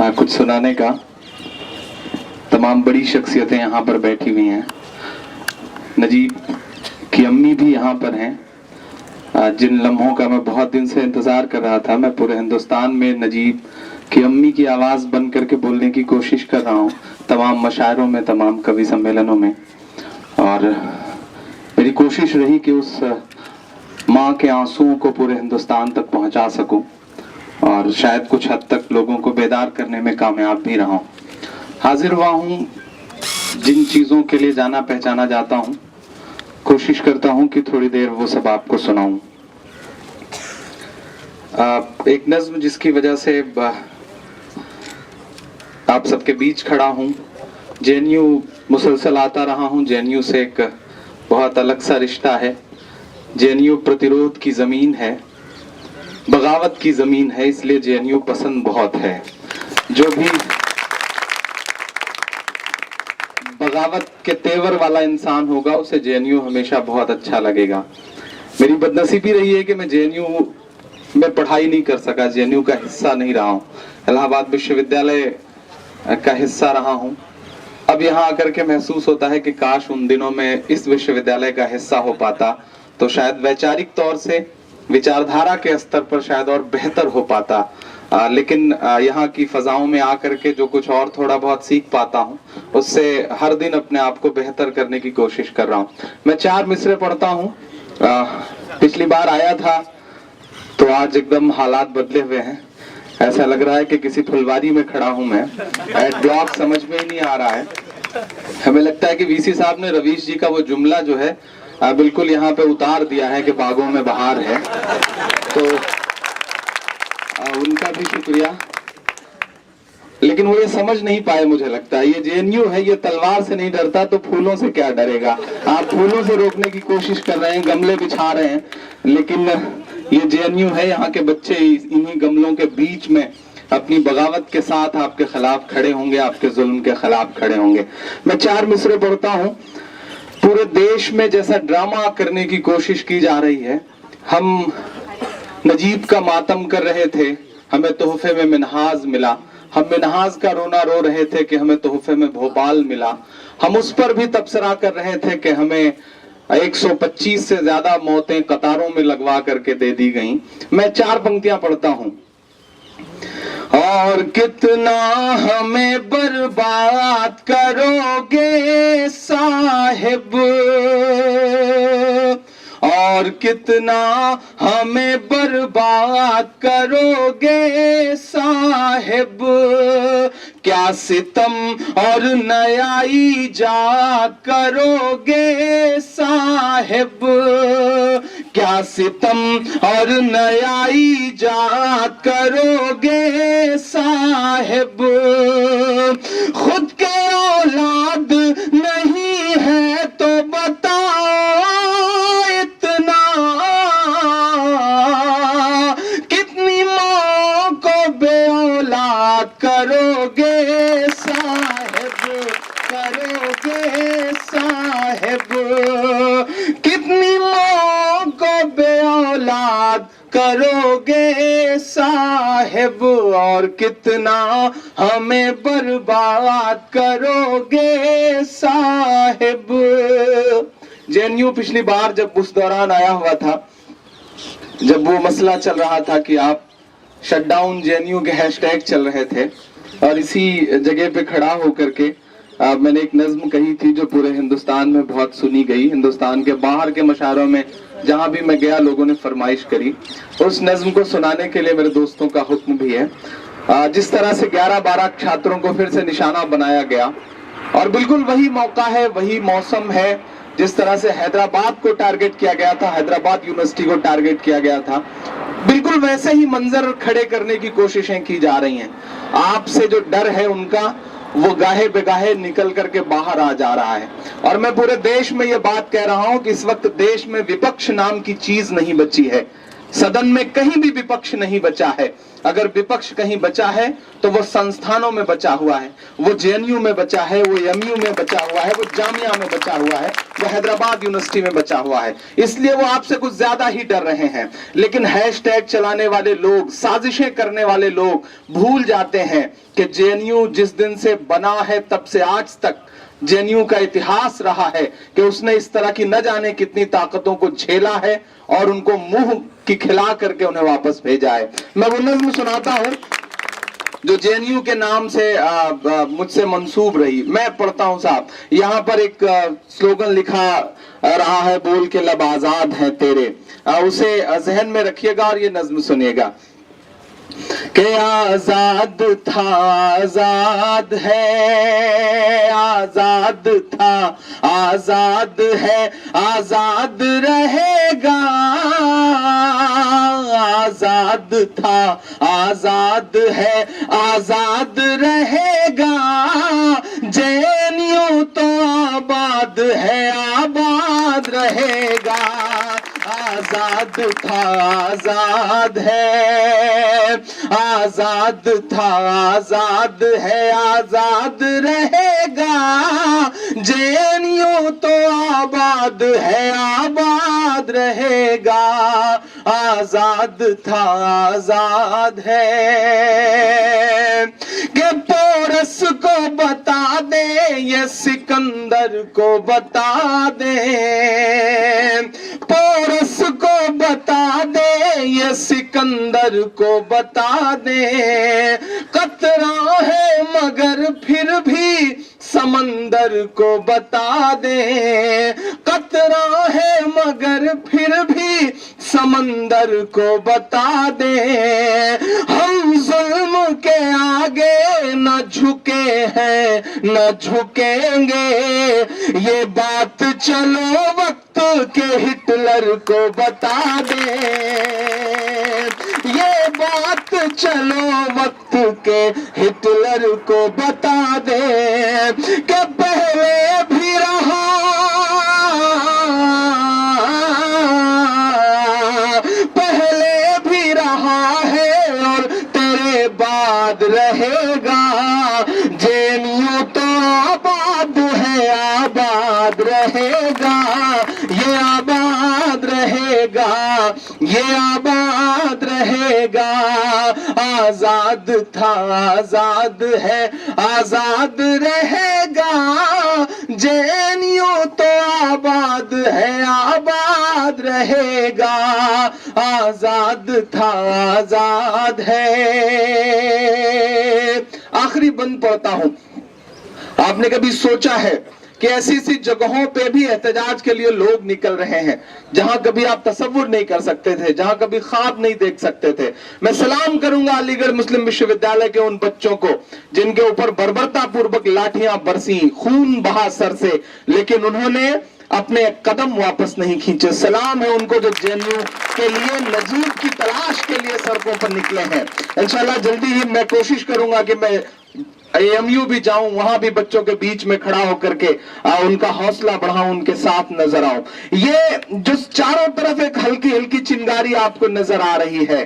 कुछ सुनाने का। तमाम बड़ी शख्सियतें यहाँ पर बैठी हुई हैं। नजीब की अम्मी भी यहाँ पर हैं, जिन लम्हों का मैं बहुत दिन से इंतज़ार कर रहा था। मैं पूरे हिंदुस्तान में नजीब की अम्मी की आवाज़ बन करके बोलने की कोशिश कर रहा हूँ, तमाम मशायरों में, तमाम कवि सम्मेलनों में। और मेरी कोशिश रही कि उस माँ के आंसुओं को पूरे हिंदुस्तान तक पहुँचा सकूँ और शायद कुछ हद तक लोगों को बेदार करने में कामयाब भी रहा हूँ। हाजिर हुआ हूँ जिन चीज़ों के लिए जाना पहचाना जाता हूँ, कोशिश करता हूँ कि थोड़ी देर वो सब आपको सुनाऊं। एक नज्म जिसकी वजह से आप सबके बीच खड़ा हूँ। जेएनयू मुसलसल आता रहा हूँ। जेएनयू से एक बहुत अलग सा रिश्ता है। जेएनयू प्रतिरोध की ज़मीन है, बगावत की ज़मीन है, इसलिए जेएनयू पसंद बहुत है। जो भी बगावत के तेवर वाला इंसान होगा उसे जेएनयू हमेशा बहुत अच्छा लगेगा। मेरी बदनसीबी रही है कि मैं जेएनयू में पढ़ाई नहीं कर सका, जेएनयू का हिस्सा नहीं रहा हूँ। इलाहाबाद विश्वविद्यालय का हिस्सा रहा हूँ। अब यहाँ आकर के महसूस होता है कि काश उन दिनों में इस विश्वविद्यालय का हिस्सा हो पाता तो शायद वैचारिक तौर से, विचारधारा के स्तर पर शायद और बेहतर हो पाता। लेकिन यहाँ की फजाओं में आकर के जो कुछ और थोड़ा बहुत सीख पाता हूँ, उससे हर दिन अपने आप को बेहतर करने की कोशिश कर रहा हूँ। मैं 4 मिसरे पढ़ता हूँ। पिछली बार आया था तो आज एकदम हालात बदले हुए हैं। ऐसा लग रहा है कि किसी फुलवारी में खड़ा हूँ मैं। एड ब्लॉक समझ में ही नहीं आ रहा है। हमें लगता है कि वीसी साहब ने रवीश जी का वो जुमला जो है बिल्कुल यहाँ पे उतार दिया है कि बागों में बहार है। तो उनका भी शुक्रिया। लेकिन वो ये समझ नहीं पाए, मुझे लगता है। ये जेएनयू है, ये तलवार से नहीं डरता तो फूलों से क्या डरेगा। आप फूलों से रोकने की कोशिश कर रहे हैं, गमले बिछा रहे हैं, लेकिन ये जेएनयू है। यहाँ के बच्चे इन्हीं गमलों के बीच में अपनी बगावत के साथ आपके खिलाफ खड़े होंगे, आपके जुल्म के खिलाफ खड़े होंगे। मैं 4 मिसरे पढ़ता हूँ। पूरे देश में जैसा ड्रामा करने की कोशिश की जा रही है, हम नजीब का मातम कर रहे थे, हमें तोहफे में मिन्हाज मिला। हम मिन्हाज का रोना रो रहे थे कि हमें तोहफे में भोपाल मिला। हम उस पर भी तबसरा कर रहे थे कि हमें 125 से ज्यादा मौतें कतारों में लगवा करके दे दी गईं। मैं 4 पंक्तियां पढ़ता हूं। और कितना हमें बर्बाद करोगे साहिब, और कितना हमें बर्बाद करोगे साहिब, क्या सितम और नया ईजाद करोगे साहिब, क्या सितम और नया ईजाद करोगे साहिब। खुद के औलाद नहीं है तो बताओ इतना, कितनी माँ को बे औलाद करोगे साहिब, करोगे साहिब, कितनी माँ को बे औलाद करोगे साहिब, और कितना हमें बर्बाद करोगे साहिब। जेएनयू पिछली बार जब उस दौरान आया हुआ था, जब वो मसला चल रहा था कि आप शटडाउन जेएनयू के हैशटैग चल रहे थे, और इसी जगह पे खड़ा होकर के मैंने एक नज्म कही थी जो पूरे हिंदुस्तान में बहुत सुनी गई। हिंदुस्तान के बाहर के मशारों में जहां भी मैं गया लोगों ने फरमाइश करी। उस नज्म को सुनाने के लिए मेरे दोस्तों का हुक्म भी है। जिस तरह से 11-12 छात्रों को फिर से निशाना बनाया गया, और बिल्कुल वही मौका है, वही मौसम है जिस तरह से हैदराबाद को टारगेट किया गया था, हैदराबाद यूनिवर्सिटी को टारगेट किया गया था, बिल्कुल वैसे ही मंजर खड़े करने की कोशिशें की जा रही हैं। आपसे जो डर है उनका, वो गाहे बेगाहे निकल करके बाहर आ जा रहा है। और मैं पूरे देश में ये बात कह रहा हूं कि इस वक्त देश में विपक्ष नाम की चीज नहीं बची है। सदन में कहीं भी विपक्ष नहीं बचा है। अगर विपक्ष कहीं बचा है तो वो संस्थानों में बचा हुआ है, वो जेएनयू में बचा है, वो एमयू में बचा हुआ है, वो जामिया में बचा हुआ है, वो हैदराबाद यूनिवर्सिटी में बचा हुआ है। इसलिए वो आपसे कुछ ज्यादा ही डर रहे हैं। लेकिन हैशटैग चलाने वाले लोग, साजिशें करने वाले लोग भूल जाते हैं कि जेएनयू जिस दिन से बना है तब से आज तक जेएनयू का इतिहास रहा है कि उसने इस तरह की न जाने कितनी ताकतों को झेला है और उनको मुंह की खिला करके उन्हें वापस भेजा है। मैं वो नज़्म सुनाता हूं जो जेएनयू के नाम से मुझसे मंसूब रही। मैं पढ़ता हूं साहब। यहाँ पर एक स्लोगन लिखा रहा है, बोल के लब आजाद हैं तेरे। उसे जहन में रखिएगा और ये नज्म सुनिएगा कि आजाद था आजाद है, आजाद था आजाद है, आजाद रहेगा। आजाद था आजाद है, आजाद रहेगा। जेएनयू तो आबाद है, आबाद रहेगा। आजाद था आजाद है, आजाद था आजाद है, आजाद रहेगा। जेएनयू तो आबाद है, आबाद रहेगा। आजाद था आजाद है। कि पोरस को बता दे, ये सिकंदर को बता दे। पोरस को बता दे, ये सिकंदर को बता दे। कतरा है मगर फिर भी समंदर को बता दे। कतरा है मगर फिर भी समंदर को बता दे। हम जुल्म के आगे न झुके हैं न झुकेंगे। ये बात चलो वक्त के हिटलर को बता दे। ये बात चलो वक्त के हिटलर को बता दे कि पहले भी रहा, पहले भी रहा है और तेरे बाद रहेगा। जेएनयू तो आबाद है, आबाद रहेगा। ये आबाद रहेगा, ये आबाद रहेगा। आजाद था आजाद है, आजाद रहेगा। जेएनयू तो आबाद है, आबाद रहेगा। आजाद था आजाद है। आखिरी बंद पढ़ता हूं। आपने कभी सोचा है कि ऐसी सी जगहों पे भी एहतजाज के लिए लोग निकल रहे हैं जहां कभी आप तसव्वुर नहीं कर सकते थे, जहां कभी ख्वाब नहीं देख सकते थे। मैं सलाम करूंगा अलीगढ़ मुस्लिम विश्वविद्यालय के उन बच्चों को जिनके ऊपर बर्बरता पूर्वक लाठियां बरसी, खून बहा सर से, लेकिन उन्होंने अपने कदम वापस नहीं खींचे। सलाम है उनको जो जेएनयू के लिए नजीब की तलाश के लिए सड़कों पर निकले हैं। इंशाल्लाह जल्दी ही मैं कोशिश करूंगा कि मैं एएमयू भी जाऊं, वहां भी बच्चों के बीच में खड़ा होकर के उनका हौसला बढ़ाऊं, उनके साथ नजर आऊं। ये जो चारों तरफ एक हल्की हल्की चिंगारी आपको नजर आ रही है,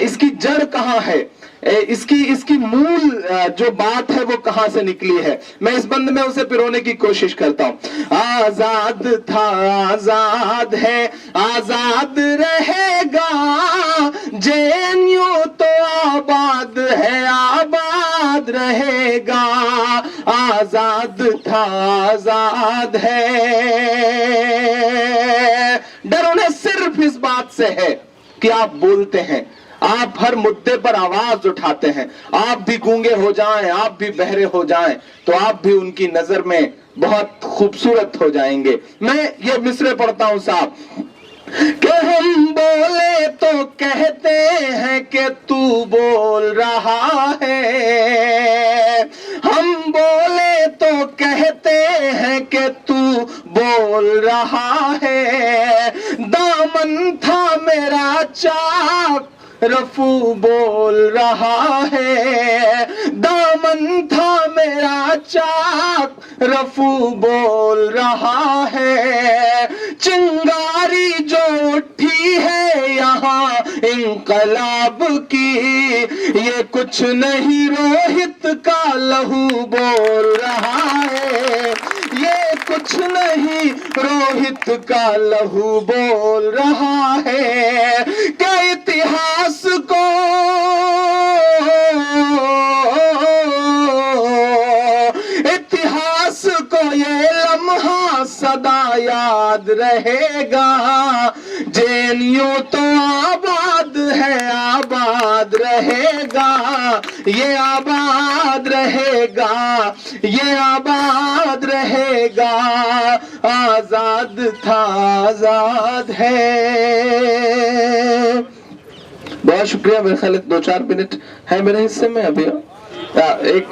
इसकी जड़ कहां है? इसकी मूल जो बात है वो कहां से निकली है? मैं इस बंद में उसे पिरोने की कोशिश करता हूं। आजाद था आजाद है, आजाद रहेगा। जेएनयू तो आबाद है, आबाद रहेगा। आजाद था आजाद है। डर उन्हें सिर्फ इस बात से है कि आप बोलते हैं, आप हर मुद्दे पर आवाज उठाते हैं। आप भी गूंगे हो जाएं, आप भी बहरे हो जाएं, तो आप भी उनकी नजर में बहुत खूबसूरत हो जाएंगे। मैं ये मिसरे पढ़ता हूं साहब कि हम बोले तो कहते हैं कि तू बोल रहा है। हम बोले तो कहते हैं कि तू बोल रहा है। दामन था मेरा चाक रफू बोल रहा है। दामन था मेरा चाक रफू बोल रहा है। चिंगारी जो उठी है यहाँ इंकलाब की। ये कुछ नहीं रोहित का लहू बोल रहा है, ये कुछ नहीं रोहित का लहू बोल रहा है। क्या इतिहास को ये लम्हा सदा याद रहेगा। जेएनयू तो आबाद है, आबाद रहेगा, ये आबाद रहेगा, ये आबाद रहेगा। आजाद था, आजाद है। बहुत शुक्रिया। मेरे ख्याल 2-4 मिनट है मेरे हिस्से में अभी।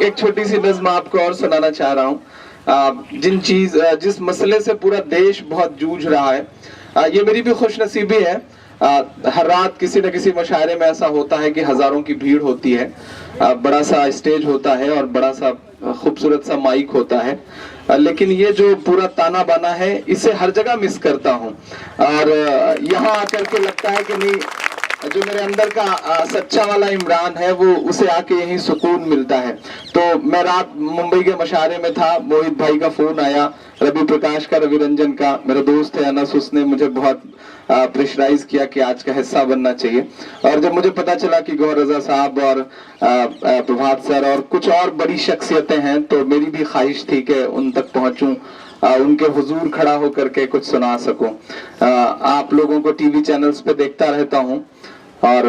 एक छोटी सी नज़्म आपको और सुनाना चाह रहा हूँ। जिस मसले से पूरा देश बहुत जूझ रहा है, ये मेरी भी खुशनसीबी है। हर रात किसी न किसी मुशायरे में ऐसा होता है कि हजारों की भीड़ होती है, बड़ा सा स्टेज होता है और बड़ा सा खूबसूरत सा माइक होता है, लेकिन ये जो पूरा ताना बाना है इसे हर जगह मिस करता हूँ। और यहाँ आकर के लगता है कि नहीं, जो मेरे अंदर का सच्चा वाला इमरान है वो उसे आके यहीं सुकून मिलता है। तो मैं रात मुंबई के मशारे में था, मोहित भाई का फोन आया, रवि प्रकाश का, रवि रंजन का, मेरा दोस्त है अनस, उसने मुझे बहुत प्रेशराइज किया कि आज का हिस्सा बनना चाहिए। और जब मुझे पता चला कि गौहर रजा साहब और प्रभात सर और कुछ और बड़ी शख्सियतें हैं, तो मेरी भी ख्वाहिश थी कि उन तक पहुंचूं, उनके हुजूर खड़ा होकर के कुछ सुना सकूं। आप लोगों को टीवी चैनल्स पे देखता रहता हूं, और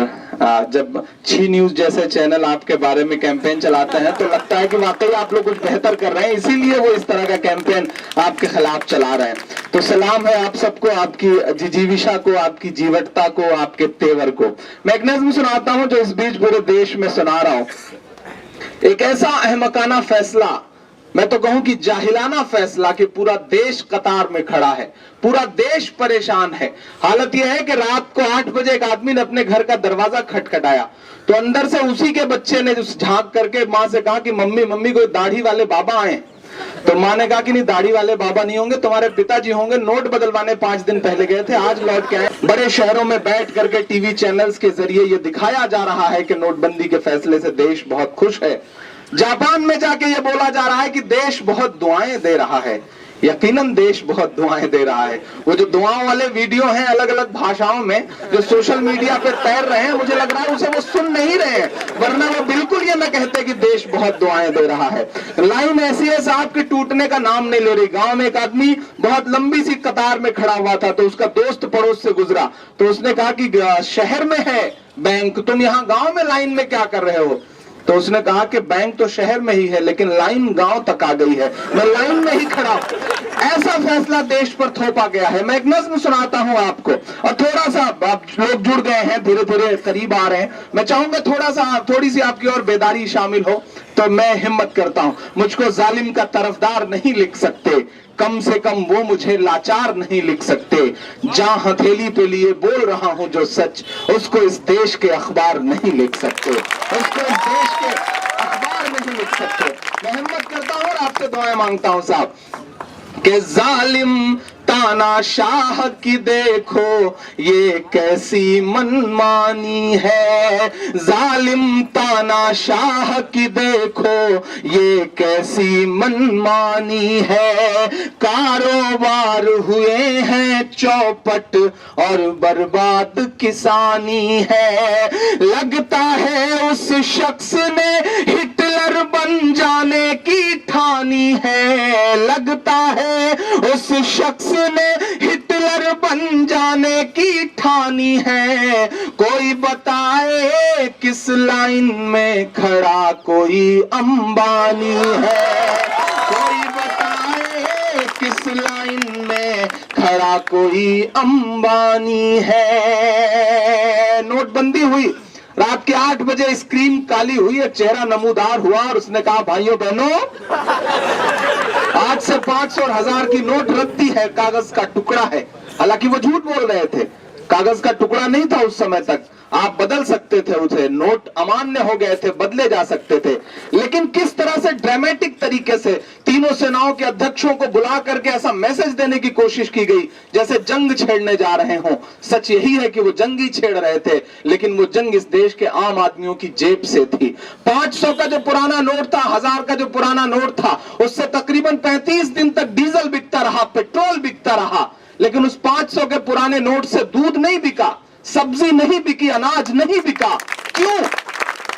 जब छी न्यूज जैसे चैनल आपके बारे में कैंपेन चलाते हैं तो लगता है कि वाकई आप लोग कुछ बेहतर कर रहे हैं, इसीलिए वो इस तरह का कैंपेन आपके खिलाफ चला रहे हैं। तो सलाम है आप सबको, आपकी जिजीविशा को, आपकी जीवटता को, आपके तेवर को। मैं एक नज़्म सुनाता हूं जो इस बीच पूरे देश में सुना रहा हूं। एक ऐसा अहमकाना फैसला, मैं तो कहूं कि जाहिलाना फैसला, कि पूरा देश कतार में खड़ा है, पूरा देश परेशान है। हालत यह है कि रात को 8 बजे एक आदमी ने अपने घर का दरवाजा खटखटाया, तो अंदर से उसी के बच्चे ने झांक करके माँ से कहा कि मम्मी मम्मी कोई दाढ़ी वाले बाबा आए। तो माँ ने कहा कि नहीं, दाढ़ी वाले बाबा नहीं होंगे, तुम्हारे पिताजी होंगे, नोट बदलवाने 5 दिन पहले गए थे, आज लौट के आए। बड़े शहरों में बैठ करके टीवी चैनल्स के जरिए ये दिखाया जा रहा है कि नोटबंदी के फैसले से देश बहुत खुश है। जापान में जाके ये बोला जा रहा है कि देश बहुत दुआएं दे रहा है। यकीनन देश बहुत दुआएं दे रहा है। वो जो दुआओं वाले वीडियो हैं अलग अलग भाषाओं में जो सोशल मीडिया पे तैर रहे हैं, मुझे लग रहा है उसे वो सुन नहीं रहे हैं, वरना वो बिल्कुल ये न कहते कि देश बहुत दुआएं दे रहा है। लाइन ऐसी है साहब कि टूटने का नाम नहीं ले रही। गांव में एक आदमी बहुत लंबी सी कतार में खड़ा हुआ था, तो उसका दोस्त पड़ोस से गुजरा, तो उसने कहा कि शहर में है बैंक, तुम यहाँ गाँव में लाइन में क्या कर रहे हो? तो उसने कहा कि बैंक तो शहर में ही है, लेकिन लाइन गांव तक आ गई है, मैं लाइन में ही खड़ा हूं। ऐसा फैसला देश पर थोपा गया है। मैं एक नज़्म सुनाता हूं आपको, और थोड़ा सा आप लोग जुड़ गए हैं, धीरे धीरे करीब आ रहे हैं, मैं चाहूंगा थोड़ी सी आपकी और बेदारी शामिल हो, तो मैं हिम्मत करता हूं। मुझको जालिम का तरफदार नहीं लिख सकते, कम से कम वो मुझे लाचार नहीं लिख सकते। जहां हथेली पे लिए बोल रहा हूं जो सच, उसको इस देश के अखबार नहीं लिख सकते, उसको इस देश के अखबार नहीं लिख सकते। मैं हिम्मत करता हूं और आपसे दुआएं मांगता हूं साहब कि जालिम तानाशाह की देखो ये कैसी मनमानी है, जालिम तानाशाह की देखो ये कैसी मनमानी है। कारोबार हुए हैं चौपट और बर्बाद किसानी है। लगता है उस शख्स ने हिटलर बन जाने की ठानी है, लगता है उस शख्स ने हिटलर बन जाने की ठानी है। कोई बताए किस लाइन में खड़ा कोई अंबानी है, कोई बताए किस लाइन में खड़ा कोई अंबानी है। नोटबंदी हुई, रात के 8 बजे स्क्रीन काली हुई, एक चेहरा नमूदार हुआ और उसने कहा भाइयों बहनों, आज से 500 और 1000 की नोट रद्दी है, कागज का टुकड़ा है। हालांकि वो झूठ बोल रहे थे, कागज का टुकड़ा नहीं था उस समय तक, आप बदल सकते थे उसे, नोट अमान्य हो गए थे, बदले जा सकते थे। लेकिन किस तरह से ड्रामेटिक तरीके से तीनों सेनाओं के अध्यक्षों को बुला करके ऐसा मैसेज देने की कोशिश की गई जैसे जंग छेड़ने जा रहे हों। सच यही है कि वो जंग ही छेड़ रहे थे, लेकिन वो जंग इस देश के आम आदमियों की जेब से थी। 500 का जो पुराना नोट था, 1000 का जो पुराना नोट था, उससे तकरीबन 35 दिन तक डीजल बिकता रहा, पेट्रोल बिकता रहा, लेकिन उस 500 के पुराने नोट से दूध नहीं बिका, सब्जी नहीं बिकी, अनाज नहीं बिका। क्यों?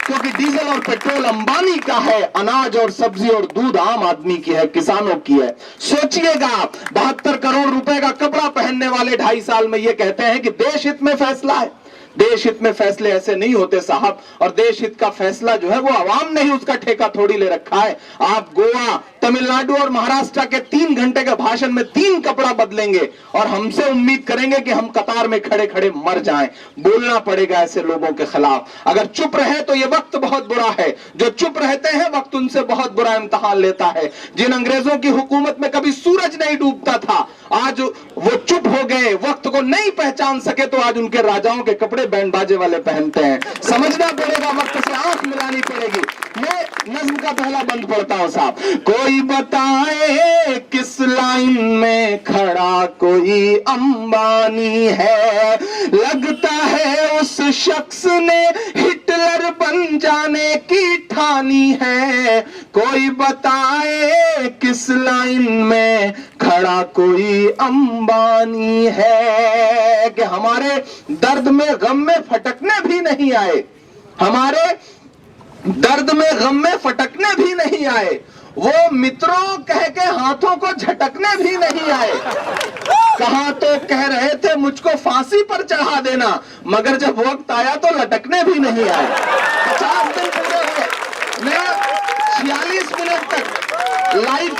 क्योंकि डीजल और पेट्रोल अंबानी का है, अनाज और सब्जी और दूध आम आदमी की है, किसानों की है। सोचिएगा, 72 करोड़ रुपए का कपड़ा पहनने वाले 2.5 साल में ये कहते हैं कि देश हित में फैसला है। देश हित में फैसले ऐसे नहीं होते साहब, और देश हित का फैसला जो है वो आवाम ने ही उसका ठेका थोड़ी ले रखा है। आप गोवा, तमिलनाडु और महाराष्ट्र के 3 घंटे के भाषण में 3 कपड़ा बदलेंगे और हमसे उम्मीद करेंगे कि हम कतार में खड़े खड़े मर जाएं। बोलना पड़ेगा ऐसे लोगों के खिलाफ। अगर चुप रहे तो ये वक्त बहुत बुरा है, जो चुप रहते हैं वक्त उनसे बहुत बुरा इम्तिहान लेता है। जिन अंग्रेजों की हुकूमत में कभी सूरज नहीं डूबता था, आज वो चुप हो गए, वक्त को नहीं पहचान सके, तो आज उनके राजाओं के कपड़े बैंड बाजे वाले पहनते हैं। समझना पड़ेगा, वक्त से आंख मिलानी पड़ेगी। मैं नज्म का पहला बंद पढ़ता हूं साहब। कोई बताए किस लाइन में खड़ा कोई अंबानी है, लगता है उस शख्स ने हिटलर बन जाने की ठानी है। कोई बताए किस लाइन में खड़ा कोई अंबानी है, कि हमारे दर्द में गम में फटकने भी नहीं आए, हमारे दर्द में गम में फटकने भी नहीं आए, वो मित्रों कह के हाथों को झटकने भी नहीं आए। कहा तो कह रहे थे मुझको फांसी पर चढ़ा देना, मगर जब वक्त आया तो लटकने भी नहीं आए। 50 दिन पूरे हुए, मैं 46 मिनट तक लाइव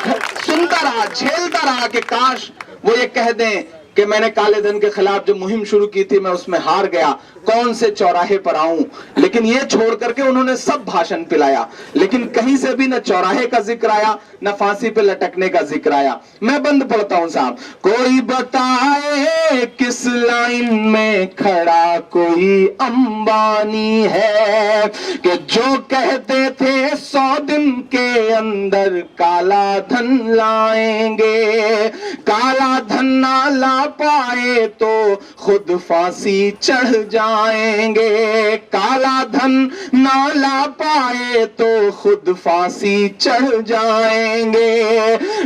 सुनता रहा, झेलता रहा कि काश वो ये कह दें कि मैंने काले धन के खिलाफ जो मुहिम शुरू की थी मैं उसमें हार गया, कौन से चौराहे पर आऊं। लेकिन ये छोड़ करके उन्होंने सब भाषण पिलाया, लेकिन कहीं से भी न चौराहे का जिक्र आया, न फांसी पे लटकने का जिक्र आया। मैं बंद पढ़ता हूं साहब। कोई बताए किस लाइन में खड़ा कोई अंबानी है, कि जो कहते थे 100 दिन के अंदर काला धन लाएंगे, काला धन ना ला पाए तो खुद फांसी चढ़ जाएंगे, काला धन ना ला पाए तो खुद फांसी चढ़ जाएंगे।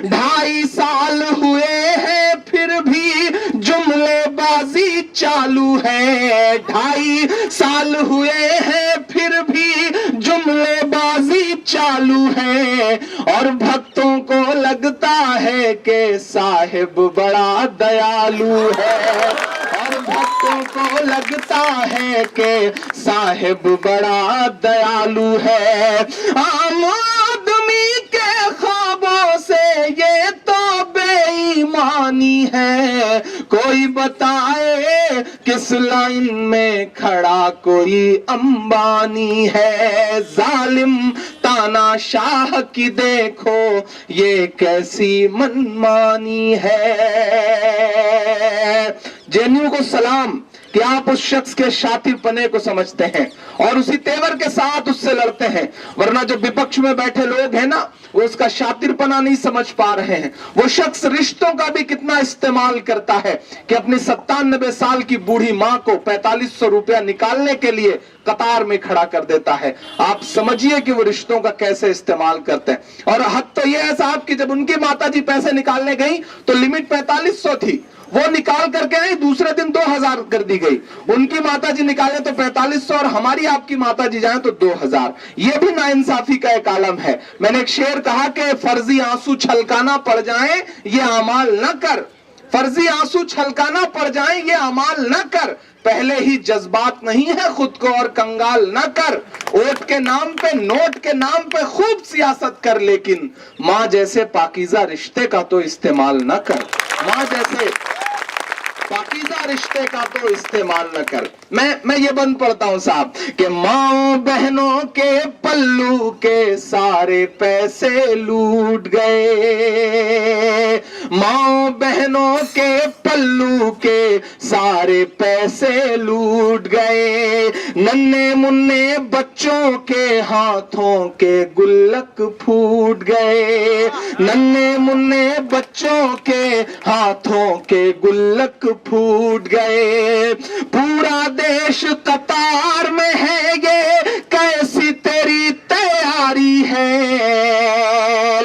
2.5 साल हुए हैं फिर भी जुमलेबाजी चालू है, 2.5 साल हुए हैं फिर भी जुमलेबाजी चालू है, और भक्तों को लगता है कि साहिब बड़ा दयालु है, और भक्तों को लगता है कि साहिब बड़ा दयालु है। आम आदमी के ख्वाबों से ये तो बेईमानी है। कोई बताए किस लाइन में खड़ा कोई अंबानी है, जालिम तानाशाह की देखो ये कैसी मनमानी है। जेएनयू को सलाम कि आप उस शख्स के शातिरपने को समझते हैं और उसी तेवर के साथ उससे लड़ते हैं, वरना जो विपक्ष में बैठे लोग हैं ना, वो उसका शातिरपना नहीं समझ पा रहे हैं। वो शख्स रिश्तों का भी कितना इस्तेमाल करता है कि अपनी 97 साल की बूढ़ी मां को 4500 रुपया निकालने के लिए कतार में खड़ा कर देता है। आप समझिए कि वो रिश्तों का कैसे इस्तेमाल करते हैं। और हद तो यह है साहब कि जब उनकी माताजी पैसे निकालने गई तो लिमिट 4500 थी, वो निकाल करके आई, दूसरे दिन 2000 कर दी गई। उनकी माताजी निकाले तो 4500 और हमारी आपकी माताजी जाए तो 2000। ये भी नाइंसाफी का एक आलम है। मैंने एक शेर कहा कि फर्जी आंसू छलकाना पड़ जाए ये अमाल न कर, फर्जी आंसू छलकाना पड़ जाए ये अमाल न कर, पहले ही जज्बात नहीं है खुद को और कंगाल न कर। वोट के नाम पे, नोट के नाम पे खूब सियासत कर, लेकिन मां जैसे पाकीज़ा रिश्ते का तो इस्तेमाल न कर, मां जैसे पाकीज़ा रिश्ते का तो इस्तेमाल न कर। मैं ये बंद पढ़ता हूं साहब कि माओ बहनों के पल्लू के सारे पैसे लूट गए, माँ बहनों के पल्लू के सारे पैसे लूट गए, नन्हे मुन्ने बच्चों के हाथों के गुल्लक फूट गए, नन्हे मुन्ने बच्चों के हाथों के गुल्लक फूट गए। पूरा देश कतार में है, ये कैसी तेरी तैयारी है।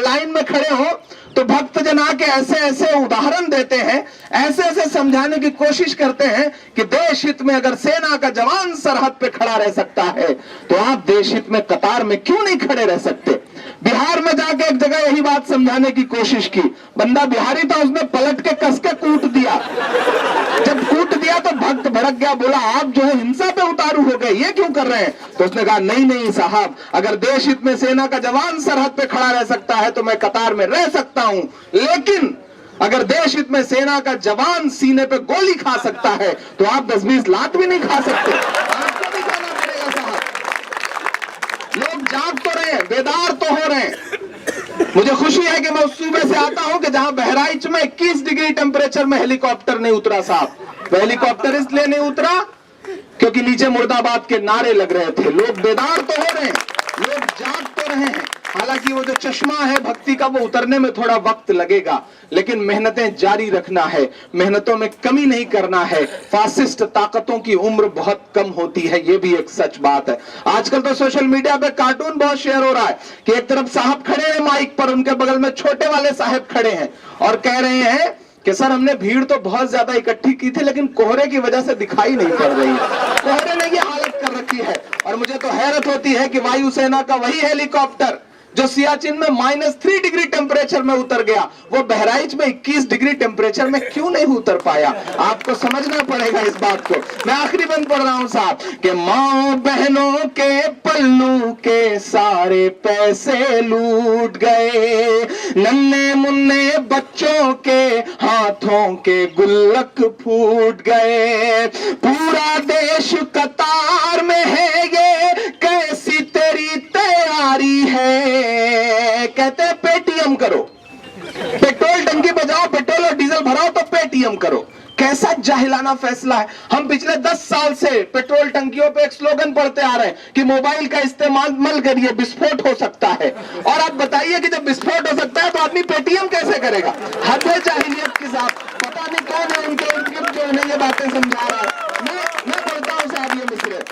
लाइन में खड़े हो तो भक्तजन आके ऐसे ऐसे उदाहरण देते हैं, ऐसे ऐसे समझाने की कोशिश करते हैं कि देश हित में अगर सेना का जवान सरहद पे खड़ा रह सकता है तो आप देश हित में कतार में क्यों नहीं खड़े रह सकते। बिहार में जाके एक जगह यही बात समझाने की कोशिश की, बंदा बिहारी था, उसने पलट के कस के कूट दिया। जब कूट दिया तो भक्त भड़क गया, बोला आप जो है हिंसा पे उतारू हो गए, ये क्यों कर रहे हैं। तो उसने कहा नहीं नहीं साहब, अगर देश हित में सेना का जवान सरहद पे खड़ा रह सकता है तो मैं कतार में रह सकता हूं, लेकिन अगर देश हित में सेना का जवान सीने पे गोली खा सकता है तो आप 10-20 लात भी नहीं खा सकते। आपको भी खाना पड़ेगा साहब। लोग जाग तो रहे हैं, बेदार तो हो रहे हैं। मुझे खुशी है कि मैं उस सूबे से आता हूं कि जहां बहराइच में 21 डिग्री टेम्परेचर में हेलीकॉप्टर नहीं उतरा साहब। तो हेलीकॉप्टर इसलिए नहीं उतरा क्योंकि नीचे मुर्दाबाद के नारे लग रहे थे। लोग बेदार तो हो रहे हैं, लोग जाग तो रहे हैं। हालांकि वो जो चश्मा है भक्ति का वो उतरने में थोड़ा वक्त लगेगा, लेकिन मेहनतें जारी रखना है, मेहनतों में कमी नहीं करना है। फासिस्ट ताकतों की उम्र बहुत कम होती है, ये भी एक सच बात है। आजकल तो सोशल मीडिया पे कार्टून बहुत शेयर हो रहा है कि एक तरफ साहब खड़े हैं माइक पर, उनके बगल में छोटे वाले साहब खड़े हैं और कह रहे हैं कि सर हमने भीड़ तो बहुत ज्यादा इकट्ठी की थी लेकिन कोहरे की वजह से दिखाई नहीं पड़ रही है। कोहरे ने ये हालत कर रखी है। और मुझे तो हैरत होती है कि वायुसेना का वही हेलीकॉप्टर जो सियाचिन में -3 डिग्री टेम्परेचर में उतर गया, वो बहराइच में 21 डिग्री टेम्परेचर में क्यों नहीं उतर पाया। आपको समझना पड़ेगा इस बात को। मैं आखिरी बंद पढ़ रहा हूं साहब कि माँ बहनों के पल्लू के सारे पैसे लूट गए, नन्हे मुन्ने बच्चों के हाथों के गुल्लक फूट गए। पूरा देश कतार में है, ये कैसी तेरी तैयारी है। कहते हैं पेटीएम करो, पेट्रोल टंकी पे जाओ, पेट्रोल और डीजल भराओ तो पेटीएम करो। कैसा जाहिलाना फैसला है। हम पिछले 10 साल से पेट्रोल टंकियों पे एक स्लोगन पढ़ते आ रहे हैं कि मोबाइल का इस्तेमाल मत करिए, विस्फोट हो सकता है। और आप बताइए कि जब विस्फोट हो सकता है तो आदमी पेटीएम कैसे करेगा। हद है जाहिलियत के साथ। पता नहीं कौन है उनके जो उन्हें ये बातें समझा रहा है। मैं पढ़ता हूं साहब ये मिसरे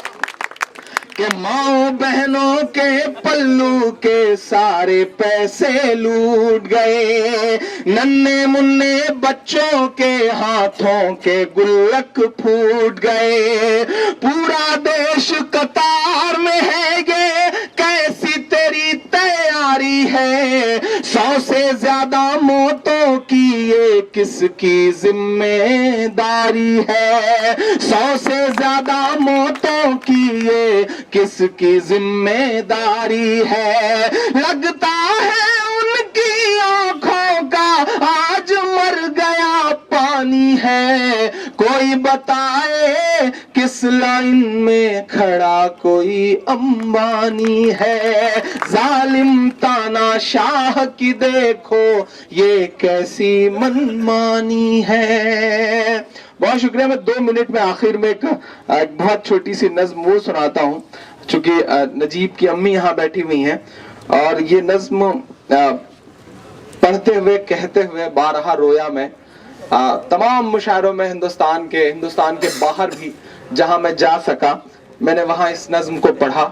कि माँ बहनों के पल्लू के सारे पैसे लूट गए, नन्हे मुन्ने बच्चों के हाथों के गुल्लक फूट गए। पूरा देश कतार में है, ये कैसी तेरी तैयारी है। 100 से ज्यादा मौतों की ये किसकी जिम्मेदारी है। 100 से ज्यादा मौतों की ये किसकी जिम्मेदारी है। लगता है उनकी आंखों का आज मर गया पानी है। कोई बताए किस लाइन में खड़ा कोई अंबानी है। जालिम तानाशाह की देखो ये कैसी मनमानी है। बहुत शुक्रिया। मैं 2 मिनट में आखिर में एक बहुत छोटी सी नज्म वो सुनाता हूँ, चूंकि नजीब की अम्मी यहाँ बैठी हुई हैं और ये नज्म पढ़ते हुए कहते हुए बारहा रोया मैं। तमाम मुशायरों में हिंदुस्तान के बाहर भी जहां मैं जा सका मैंने वहां इस नज्म को पढ़ा,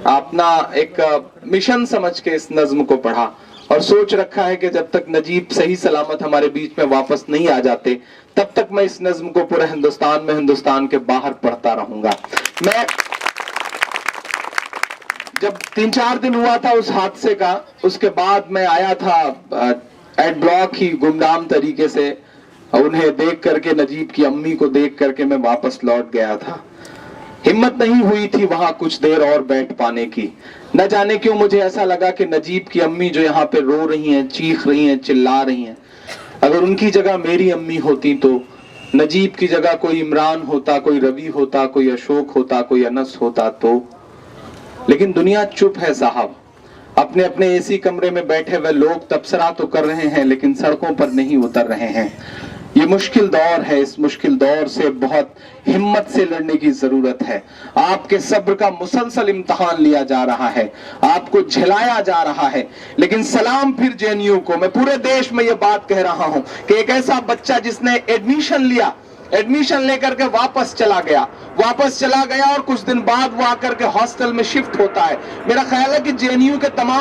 अपना एक मिशन समझ के इस नज्म को पढ़ा और सोच रखा है कि जब तक नजीब सही सलामत हमारे बीच में वापस नहीं आ जाते तब तक मैं इस नज्म को पूरे हिंदुस्तान में, हिंदुस्तान के बाहर पढ़ता रहूंगा। मैं जब 3-4 दिन हुआ था उस हादसे का, उसके बाद मैं आया था एड ब्लॉक ही गुमनाम तरीके से, उन्हें देख करके, नजीब की अम्मी को देख करके मैं वापस लौट गया था। हिम्मत नहीं हुई थी वहां कुछ देर और बैठ पाने की। न जाने क्यों मुझे ऐसा लगा कि नजीब की अम्मी जो यहाँ पे रो रही हैं, चीख रही हैं, चिल्ला रही हैं, अगर उनकी जगह मेरी अम्मी होती तो नजीब की जगह कोई इमरान होता, कोई रवि होता, कोई अशोक होता, कोई अनस होता तो। लेकिन दुनिया चुप है साहब अपने अपने एसी कमरे में बैठे हुए लोग तबसरा तो कर रहे हैं लेकिन सड़कों पर नहीं उतर रहे हैं। ये मुश्किल दौर है, इस मुश्किल दौर से बहुत हिम्मत से लड़ने की जरूरत है। आपके सब्र का मुसलसल इम्तिहान लिया जा रहा है, आपको झेलाया जा रहा है। लेकिन सलाम फिर जेएनयू को, मैं पूरे देश में ये बात कह रहा हूं कि एक ऐसा बच्चा जिसने एडमिशन लिया, एडमिशन लेकर के वापस चला गया और कुछ दिन बाद वो आकर के हॉस्टल में शिफ्ट होता है। मेरा ख्याल है कि जेएनयू के तमाम